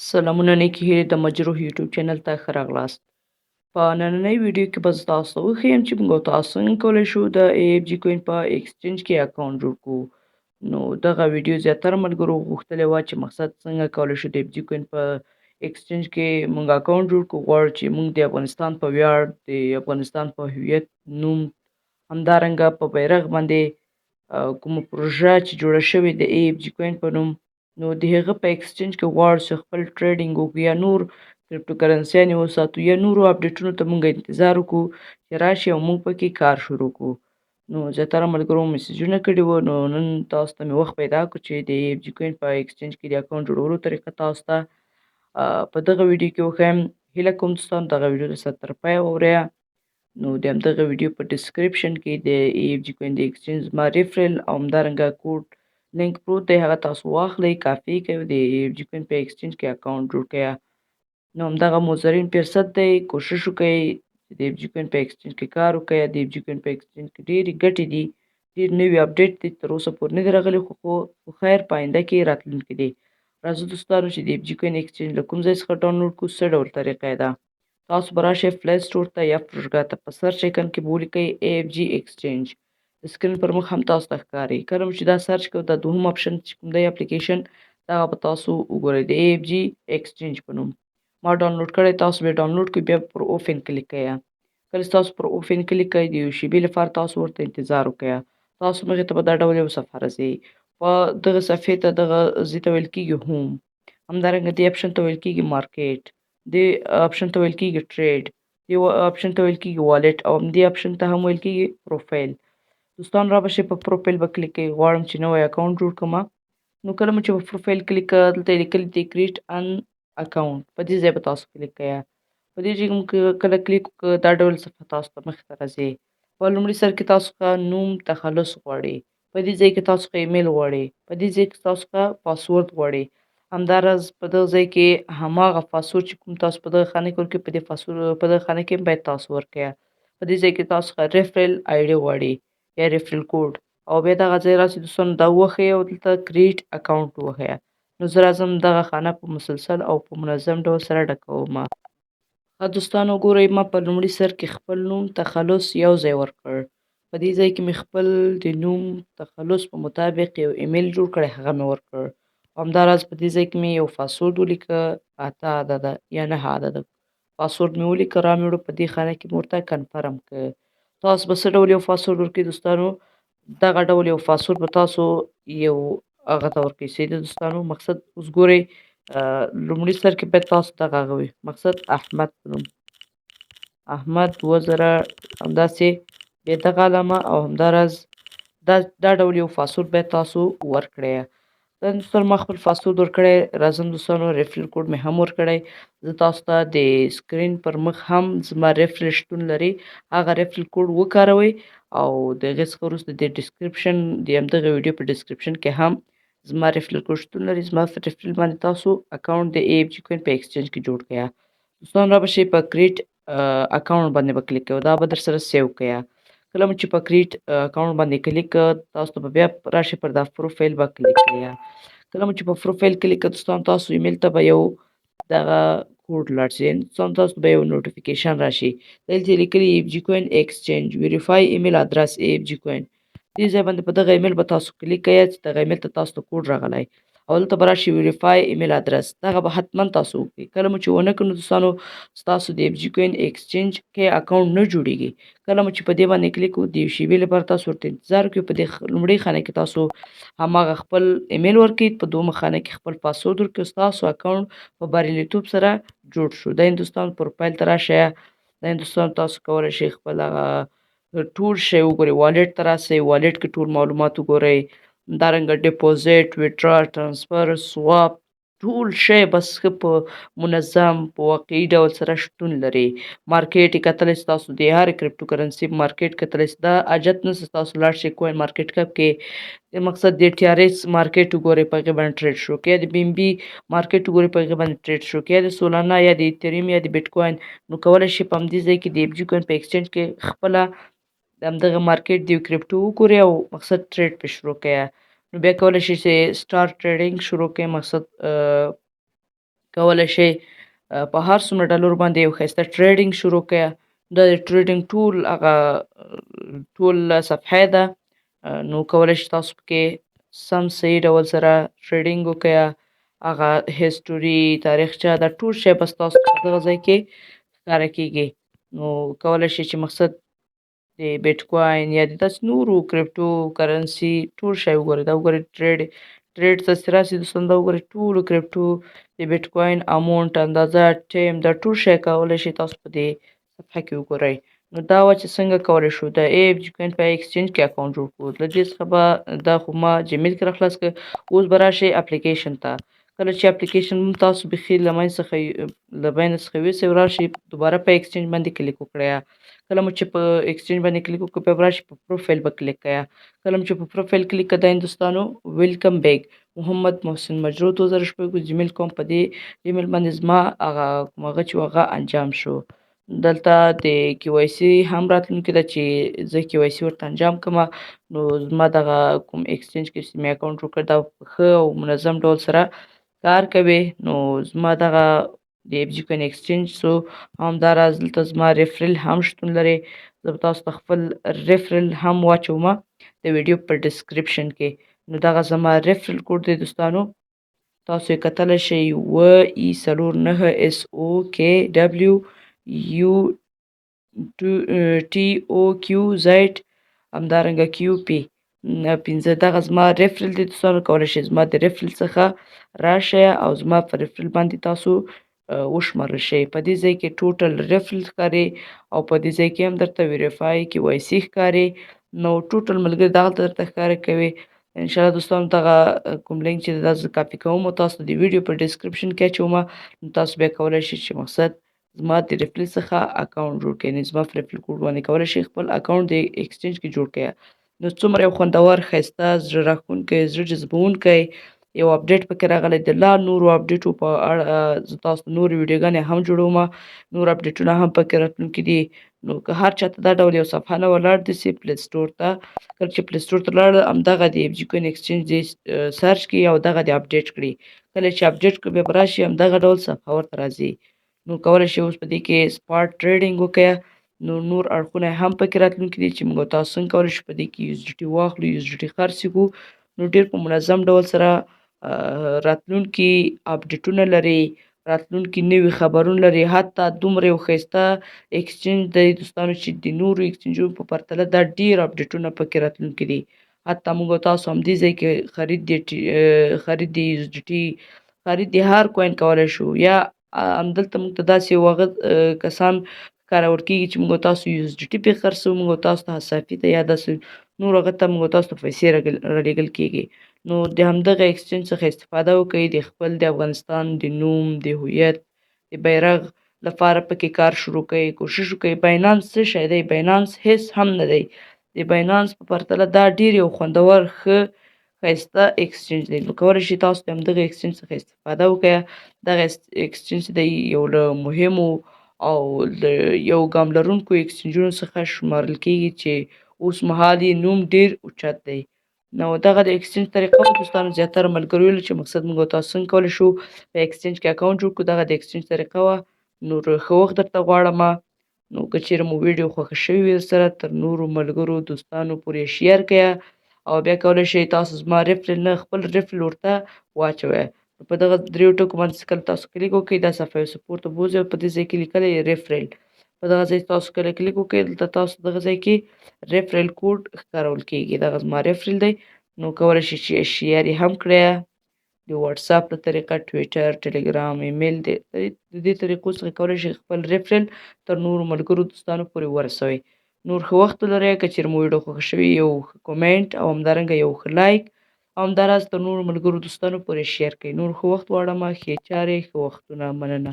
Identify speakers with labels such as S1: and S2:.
S1: سلامونه نیکې هیلې د مجروح یوټیوب چینل ته ښه راغلاست. په نننۍ ویډیو کې به زه تاسو ته وښیم چې موږ او تاسو څنګه کولی شو د AFG کوین په ایکسچینج کې اکاونټ جوړ کړو. نو دغه ویډیو زیاتره ملګرو غوښتلې وه چې مقصد څنګه کولی شو د AFG کوین په ایکسچینج کې موږ اکاونټ جوړ کړو. غواړو چې موږ د افغانستان په ویاړ، د افغانستان په هویت، نوم، همدارنګه په بیرغ باندې کومه پروژه چې جوړه شوې د AFG کوین په نوم، نو د هغه په ایکسچینج کې غواړو چې خپل ټریډینګ وکړو یا نور کرپټو کرنسیانې وساتو یا نورو اپډیټونو ته موږ انتظار وکړو چې راشي او موږ پکې کار شروع کړو. نو زیاتره ملګرو میسیجونه کړي وو، نو نن تاسو ته مې وخت پیدا کړ چې د AFG کوین په ایکسچینج کې د اکاونټ جوړولو طریقه تاسو ته په دغه ویډیو کې وښیم. هیله کوم دوستانو دغه ویډیو د سر تر پایه واورئ. نو د همدغه ویډیو په ډسکریپشن کې د AFG کوین د ایکسچینج زما ریفرل او همدارنګه کوډ لینک پروت دی، هغه تاسو واخلئ، کافي کوي د AFG کوین په ایکسچینج کې اکاونټ جوړ کړئ. نو همدغه مو زرین فرصت دی، کوشش وکړئ چې د AFG کوین په ایکسچینج کې کار وکړئ. د AFG کوین په ایکسچینج کې ډېرې ګټې دي، ډېر نوي اپډیټ دي، تر اوسه پورې نه دي راغلي، خو خیر په آینده کې راتلونکي دي. راځو دوستانو چې د AFG کوین ایکسچینج له کوم ځای څخه ډاونلوډ کړو، څه ډول طریقه یې ده. تاسو به راشئ پلی سټور ته یا پروژګاه ته، په سرچ ایکن کې به ولیکئ AFG ایکسچینج. د سکرین پر مخ هم تاسو ته ښکاري. کله مو چې دا سرچ کړو، دا دوهم اپشن چې کوم دی اپلیکیشن، دغه به تاسو وګورئ د AFG ایکسچینج په نوم. ما ډاونلوډ کړی، تاسو به ډاونلوډ کړئ، بیا پر اوپن کلیک کړئ. کله چې تاسو پر اوپن کلیک کړئ، د یو شیبې لپاره تاسو ورته انتظار وکړئ. تاسو مخې ته به دا ډول یو صفحه راځي. په دغه صفحې ته دغه ځای ته ویل کېږي هوم، همدارنګه دې اپشن ته ویل کېږي مارکیټ، دې اپشن ته ویل کېږي ټریډ، دې اپشن ته ویل کېږي والټ، او همدې اپشن ته هم ویل کېږي پروفایل. دوستان را به شئ، په پروفایل به کلیک کوئ. غواړم چې نوی اکاونټ جوړ کړم. نو کله مو چې په پروفایل کلیک کړه، دلته یې لیکلي دي کریټ ان اکاونټ، په دې ځای به تاسو کلیک کوئ. په دې ځای کې کله کلیک وکړه، دا ډول صفحه تاسو ته مخې ته راځي. په لومړي سر کې تاسو څخه نوم تخلص غواړي، په دې ځای کې تاسو څخه ایمیل غواړي، په دې ځای کې تاسو څخه پاسورد غواړي. همداراز په دغه ځای کې هماغه پاسورد چې کوم تاسو په دغه خانه کې ورکړئ، په دغه خانه کې باید تاسو ورکړئ. په دې ځای کې تاسو څخه ریفرل آی ډي غواړي یا ریفرل کوډ، او بیا دغه ځای راسي دوستانو، دا ووهئ او دلته کریټ اکاونټ ووهئ. نو زه راځم دغه خانه په مسلسل او په منظم ډول سره ډکوم. دوستانو ګورئ، ما په لومړي سر کې خپل نوم تخلص یو ځای ورکړ. په دې ځای کې مې خپل د نوم تخلص په مطابق یو ایمیل جوړ کړی، هغه مې ورکړ. همداراز په دې ځای کې مې یو پاسورد ولیکه، 8 عدده یا 9 عدده پاسورد مې ولیکه، را مې وړه، په دې خانه کې مې ورته کنفرم کړ. تاسو به څه ډول یو پاسورد ورکړئ دوستانو؟ دغه ډول یو پاسورد به تاسو یو هغه ته ورکړئ. صحیح ده دوستانو؟ مقصد اوس ګورئ، لومړي سر کې باید تاسو دغه هغه وي، مقصد احمد په نوم، احمد 2000 همداسې بیا دغه علامه، او همداراز دا ډول یو پاسورد باید تاسو ورکړئ. دا دوستانو ما خپل پاسورد ورکړی. راځم دوستانو، ریفرل کوډ مې هم ورکړی. زه تاسو ته د سکرین پر مخ هم زما ریفرل شتون لري، هغه ریفرل کوډ وکاروئ، او د هغې څخه وروسته د ډسکریپشن د همدغه ویډیو په ډسکریپشن کې هم زما ریفرل کوډ شتون لري. زما په ریفرل باندې تاسو اکاونټ د AFG کوین په ایکسچینج کې جوړ کړئ. دوستان را به شئ، په کریټ اکاونټ باندې به کلیک کوئ، دا به در سره سیو کړئ. کله مو چې په کریټ اکاونټ باندې کلیک کړه، تاسو ته به بیا راشي، پر دا پروفایل به کلیک کړئ. کله مو چې په پروفایل کلیک کړه دوستان، تاسو ایمیل ته به یو دغه کوډ لاړ شي، دوستان تاسو به یو نوټیفیکیشن راشي، دلته یې لیکلي AFG کوین ایکسچینج ویریفای ایمیل ادرس AFG کوین. دې ځای باندې په دغه ایمیل به تاسو کلیک کوئ چې دغه ایمیل ته تاسو ته کوډ راغلی، او دلته به راشي ویریفای ایمیل ادرس، دغه به حتما تاسو وکړئ. کله مو چې ونه کړو دوستانو، ستاسو د AFG کوین ایکسچینج کې اکاونټ نه جوړیږي. کله مو چې په دې باندې کلیک وکړو، د یو شیبې لپاره تاسو ورته انتظار وکړئ. په دې لومړۍ خانه کې تاسو هماغه خپل ایمیل ورکړئ، په دویمه خانه کې خپل پاسورد ورکړئ، ستاسو اکاونټ په بریالیتوب سره جوړ شو. دا هندوستان پروفایل ته راشئ، دا هندوستان تاسو کولی شئ خپل هغه ټول شی وګورئ. والټ ته راسئ، والټ کې ټول معلومات وګورئ، همدارنګه ډیپوزیټ، ویډرا، ټرانسفر، سواپ، ټول شی بس ښه په منظم په واقعي ډول سره شتون لري. مارکیټ یې کتلی شئ، تاسو د هرې کرپټو کرنسي مارکیټ کتلی شئ. دا حاجت نشته تاسو لاړ شئ کوین مارکیټ کپ کې، مقصد د TRX مارکیټ وګورئ، په هغې باندې ټریډ شروع کړئ، یا د BNB مارکیټ وګورئ، په هغې باندې ټریډ شروع کړئ، یا د سولانا یا د ایتریم یا د بیټ کوین. نو کولی شئ په همدې ځای کې د AFG کوین په ایکسچینج کې خپله د همدغه مارکیټ د کرپټو وګورئ، او مقصد ټریډ پې شروع کړئ. نو بیا کولی شئ چې سټارټ ټریډینګ شروع کړئ، مقصد کولی شئ په هر څومره ډالرو باندې یو ښایسته ټریډینګ شروع کړئ. دا د ټریډینګ ټول هغه ټول صفحه ده. نو کولی شئ تاسو پکې سم صحیح ډول سره ټریډینګ وکړئ. هغه هسټوري، تاریخچه، دا ټول شی به ستاسو په دغه ځای کې ښکاره کېږي. نو کولی شئ چې مقصد د بیټ کوین یا د داسې نورو کرپټو کرنسي ټول شی وګورئ. دا وګورئ ټریډ ته چې راسئ دوستان، دا وګورئ ټولو کرپټو د بیټ کوین اماونټ، اندازه، ټایم، دا ټول شی کولی شئ تاسو په دې صفحه کې وګورئ. نو دا وه چې څنګه کولی شو د ای اف جي کوین په ایکسچینج کې اکاونټ جوړ کړو. له دې څخه به دا خو ما جمیل کې راخلاص کړ. اوس به راشئ اپلیکیشن ته. کله چې اپلیکیشن تاسو بیخي له منځ څخه یوسئ، راشئ دوباره په ایکسچینج باندې کلیک وکړئ. کله مو چې په ایکسچینج باندې کلیک وکړو، بیا به راشئ په پروفایل به کلیک کړئ. کله مو چې په پروفایل کلیک کړئ دوستانو، ویلکم بیک محمد محسن مجرو 2006 جمیل کوم. په دې جمیل باندې زما هغه کوم هغه چې هغه انجام شو. دلته د کی وای سی هم راتلونکې ده چې زه کی وای سی ورته انجام کړم. نو زما دغه کوم ایکسچینج کې چې مې اکاونټ جوړ کړ دا په ښه او منظم ډول سره کار کوي. نو زما دغه د اف جي کوین ایکسچینج سو همداراز دلته زما ریفرل هم شتون لري. زه به تاسو ته خپل ریفرل هم واچوم د ویډیو په ډسکرپشن کې. نو دغه زما ریفرل کوډ دی دوستانو، تاسو یې کتلی شئ WE49OKWUTOQZ همدارنګه QP 15. دغه زما ریفرل دی دوستانو. کولی شئ زما د ریفرل څخه راشئ او زما په ریفرل باندې تاسو وشمارل شئ. په دې ځای کې ټوټل ریفرل ښکاري او په دې ځای کې هم درته ویریفای کی وای سی ښکاري. نو ټوټل ملګري دغلته درته ښکاره کوي. انشاءالله دوستانو دغه کوم لینک چې دا زه کاپي کوم او تاسو د ویډیو په ډسکرپشن کې اچوم. نو تاسو بیا کولی شئ چې مقصد زما د ریفرل څخه اکاونټ جوړ کړئ. یعنې زما په ریفرل کوډ باندې کولی شئ خپل اکاونټ د ایکسچینج کې جوړ کړئ. نو څومره یو خوندور، ښایسته، زړه راښکونکی، زړه جذبونکی یو اپډیټ پکې راغلی. د لا نورو اپډیټو په اړه زه تاسو ته نورې ویډیوګانې هم جوړوم، نور اپډیټونه هم پکې راتلونکي دي. نو که هر چاته دا ډول یو صفحه نه ولاړ دي سي پلی سټور ته، کله چې پلی سټور ته لاړ همدغه د اف جي کوین ایکسچینج دی سرچ کړي او دغه د اپډیټ کړي. کله چې اپډیټ کړي بیا به راشي همدغه ډول صفحه ورته راځي. نو کولی شئ اوس په دې کې سپاټ ټریډینګ وکړئ. نو نور اړخونه هم پکې راتلونکي دي چې موږ تاسو څنګه کولی شو په دې کې یو اس ډي ټي واخلو، یو اس ډي ټي خرڅ کړو. نو ډېر په منظم ډول سره راتلونکي اپډیټونه لري، راتلونکي نوي خبرونه لري. حتی دومره یو ښایسته ایکسچینج دی دوستانو چې د نورو ایکسچینجونو په پرتله دا ډېر اپډیټونه پکې راتلونکي دي. حتی موږ تاسو همدې ځای کې خرید د یو اس ډي ټي، خرید د هر کوین کولی شو. یا همدلته موږ ته داسې یو هغه کسان ښکارول کېږي چې موږ تاسو یو اس ډي ټي پې خرڅوو، موږ تاسو ته صافي ته یا داسې نور هغه ته موږ تاسو ته پیسې رالیږل کېږي. نو د همدغه ایکسچینج څخه استفاده وکړئ. د خپل د افغانستان د نوم، د هویت، د بیرغ لپاره پکې کار شروع کړئ. کوشش وکړئ. باینانس څه شی دی؟ باینانس هیڅ هم نه دی. د باینانس په پرتله دا ډېر یو خوندور، ښه، ښایسته ایکسچینج دی. نو کولی شئ تاسو د همدغه ایکسچینج څخه استفاده وکړئ. دغه ایکسچینج دی یو له مهمو او د یو ګام لرونکو ایکسچینجونو څخه شمارل کېږي چې اوس مهال یې نوم ډېر اوچت دی. نو دغه د ایکسچینج طریقه دوستانو زیاتره ملګرو ویل چې مقصد موږ تاسو څنګه کولی شو په ایکسچینج کې اکاونټ جوړ کړو. دغه د ایکسچینج طریقه وه. نور ښه وخت درته غواړم. نو که چیرې مو ویډیو خوښه شوې وي سره تر نورو ملګرو دوستانو پورې شیر کړئ او بیا کولی شئ تاسو زما ریفرل نه خپل ریفرل ورته واچوئ. په دغه دریو ټکو باندې کله تاسو کلیک وکړئ دا صفحه یو څه پورته بوځي او په دې ځای کې لیکلی ریفرل. په دغه ځای تاسو کله کلیک وکړئ دلته تاسو دغه ځای کې ریفرل کوډ ښکارول کېږي. دغه زما ریفرل دی. نو کولی شئ چې شیر یې هم کړئ د واتساپ په طریقه، ټویټر، ټلګرام، ایمیل. د دې طریقو څخه کولی شئ خپل ریفرل تر نورو ملګرو دوستانو پورې ورسوئ. نور ښه وخت ولرئ. که چیرې مو ویډیو خوښه شوې یو ښه کومنټ او همدارنګه یو ښه لایک او همداراز تر نورو ملګرو دوستانو پورې شیر کړئ. نور ښه وخت غواړم. ښې چارې، ښه وختونه. مننه.